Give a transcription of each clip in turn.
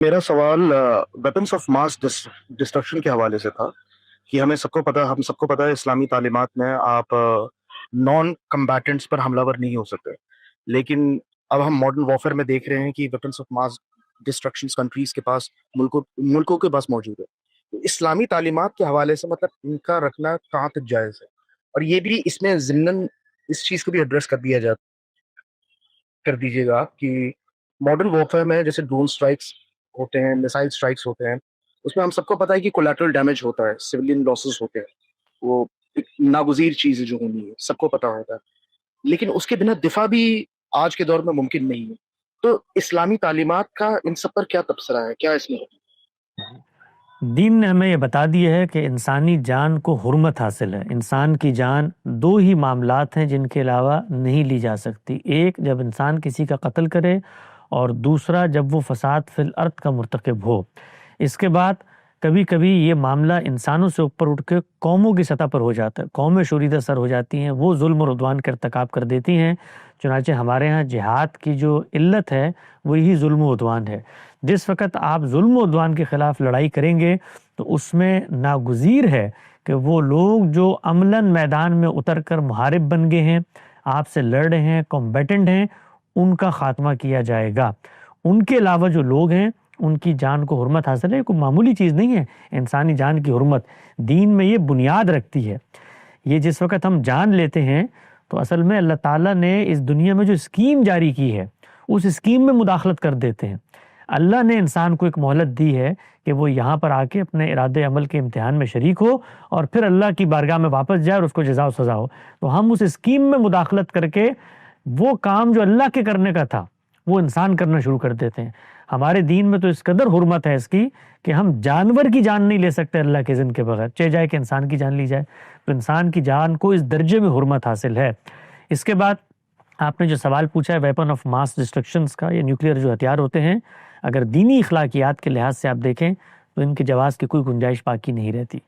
میرا سوال weapons of mass destruction کے حوالے سے تھا کہ ہم سب کو پتا ہے اسلامی تعلیمات میں آپ نان کمبیٹنٹس پر حملہ ور نہیں ہو سکتے، لیکن اب ہم ماڈرن وارفیئر میں دیکھ رہے ہیں کہ weapons of mass destruction countries کے پاس، ملکوں کے پاس موجود ہے۔ تو اسلامی تعلیمات کے حوالے سے مطلب ان کا رکھنا کہاں تک جائز ہے، اور یہ بھی اس میں ضمن اس چیز کو بھی ایڈریس کر دیجیے گا کہ ماڈرن وارفیئر میں جیسے ڈرون اسٹرائکس ہوتے ہیں، میسائل اسٹرائکس ہوتے ہیں، اس میں ہم سب کو پتا ہے کہ کولیٹرل ڈیمیج ہوتا ہے، سویلین لاسز ہوتے ہیں، وہ ایک ناگزیر چیز جو ہونی ہے سب کو پتا ہوتا ہے، لیکن اس کے بنا دفاع بھی آج کے دور میں ممکن نہیں ہے۔ تو اسلامی تعلیمات کا ان سب پر کیا تبصرہ ہے، کیا اس میں ہے؟ دین نے ہمیں یہ بتا دیا ہے کہ انسانی جان کو حرمت حاصل ہے۔ انسان کی جان دو ہی معاملات ہیں جن کے علاوہ نہیں لی جا سکتی، ایک جب انسان کسی کا قتل کرے، اور دوسرا جب وہ فساد فی الارض کا مرتکب ہو۔ اس کے بعد کبھی کبھی یہ معاملہ انسانوں سے اوپر اٹھ کے قوموں کی سطح پر ہو جاتا ہے، قومیں شوریدہ سر ہو جاتی ہیں، وہ ظلم و عدوان کا ارتکاب کر دیتی ہیں۔ چنانچہ ہمارے ہاں جہاد کی جو علت ہے وہ یہی ظلم و عدوان ہے۔ جس وقت آپ ظلم و عدوان کے خلاف لڑائی کریں گے تو اس میں ناگزیر ہے کہ وہ لوگ جو عملاً میدان میں اتر کر محارب بن گئے ہیں، آپ سے لڑ رہے ہیں، کمبیٹنٹ ہیں، ان کا خاتمہ کیا جائے گا۔ ان کے علاوہ جو لوگ ہیں ان کی جان کو حرمت حاصل ہے، کوئی معمولی چیز نہیں ہے انسانی جان کی حرمت، دین میں یہ بنیاد رکھتی ہے۔ یہ جس وقت ہم جان لیتے ہیں تو اصل میں اللہ تعالیٰ نے اس دنیا میں جو اسکیم جاری کی ہے اس اسکیم میں مداخلت کر دیتے ہیں۔ اللہ نے انسان کو ایک مہلت دی ہے کہ وہ یہاں پر آ کے اپنے ارادے عمل کے امتحان میں شریک ہو اور پھر اللہ کی بارگاہ میں واپس جائے اور اس کو جزا و سزا ہو۔ تو ہم اس اسکیم میں مداخلت کر کے وہ کام جو اللہ کے کرنے کا تھا وہ انسان کرنا شروع کر دیتے ہیں۔ ہمارے دین میں تو اس قدر حرمت ہے اس کی کہ ہم جانور کی جان نہیں لے سکتے اللہ کے اذن کے بغیر، چاہے جائے کہ انسان کی جان لی جائے۔ تو انسان کی جان کو اس درجے میں حرمت حاصل ہے۔ اس کے بعد آپ نے جو سوال پوچھا ہے ویپن آف ماس ڈسٹرکشنز کا، یہ نیوکلیئر جو ہتھیار ہوتے ہیں، اگر دینی اخلاقیات کے لحاظ سے آپ دیکھیں تو ان کے جواز کی کوئی گنجائش باقی نہیں رہتی،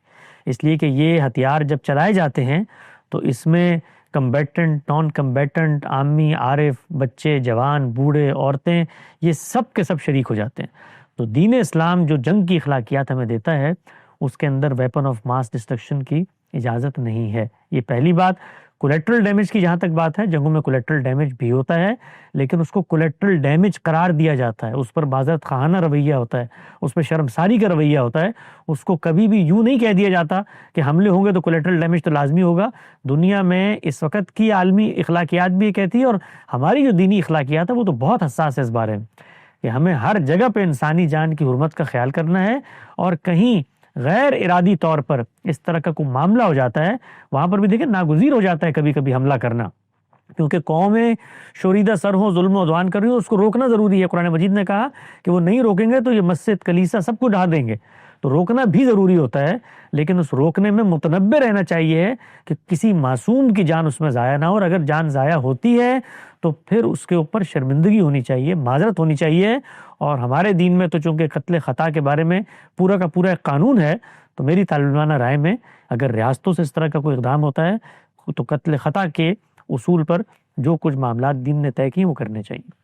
اس لیے کہ یہ ہتھیار جب چلائے جاتے ہیں تو اس میں کمبیٹنٹ، نان کمبیٹنٹ، عامی، عارف، بچے، جوان، بوڑھے، عورتیں، یہ سب کے سب شریک ہو جاتے ہیں۔ تو دین اسلام جو جنگ کی اخلاقیات ہمیں دیتا ہے اس کے اندر ویپن آف ماس ڈسٹرکشن کی اجازت نہیں ہے۔ یہ پہلی بات۔ کولیٹرل ڈیمیج کی جہاں تک بات ہے، جنگوں میں کولیٹرل ڈیمیج بھی ہوتا ہے، لیکن اس کو کولیٹرل ڈیمیج قرار دیا جاتا ہے، اس پر معذرت خواہانہ رویہ ہوتا ہے، اس پر شرمساری کا رویہ ہوتا ہے۔ اس کو کبھی بھی یوں نہیں کہہ دیا جاتا کہ حملے ہوں گے تو کولیٹرل ڈیمیج تو لازمی ہوگا۔ دنیا میں اس وقت کی عالمی اخلاقیات بھی یہ کہتی ہے، اور ہماری جو دینی اخلاقیات ہے وہ تو بہت حساس ہے اس بارے میں، کہ ہمیں ہر جگہ پہ انسانی جان کی حرمت کا خیال کرنا ہے، اور کہیں غیر ارادی طور پر اس طرح کا کوئی معاملہ ہو جاتا ہے وہاں پر بھی دیکھیں ناگزیر ہو جاتا ہے کبھی کبھی حملہ کرنا، کیونکہ قومیں شوریدہ سر ہوں، ظلم و عدوان کر رہی ہوں، اس کو روکنا ضروری ہے۔ قرآن مجید نے کہا کہ وہ نہیں روکیں گے تو یہ مسجد، کلیسا سب کو ڈھا دیں گے، تو روکنا بھی ضروری ہوتا ہے، لیکن اس روکنے میں متنبع رہنا چاہیے کہ کسی معصوم کی جان اس میں ضائع نہ ہو، اور اگر جان ضائع ہوتی ہے تو پھر اس کے اوپر شرمندگی ہونی چاہیے، معذرت ہونی چاہیے۔ اور ہمارے دین میں تو چونکہ قتل خطا کے بارے میں پورا کا پورا ایک قانون ہے، تو میری طالبانہ رائے میں اگر ریاستوں سے اس طرح کا کوئی اقدام ہوتا ہے تو قتل خطا کے اصول پر جو کچھ معاملات دین نے طے کیے وہ کرنے چاہیے۔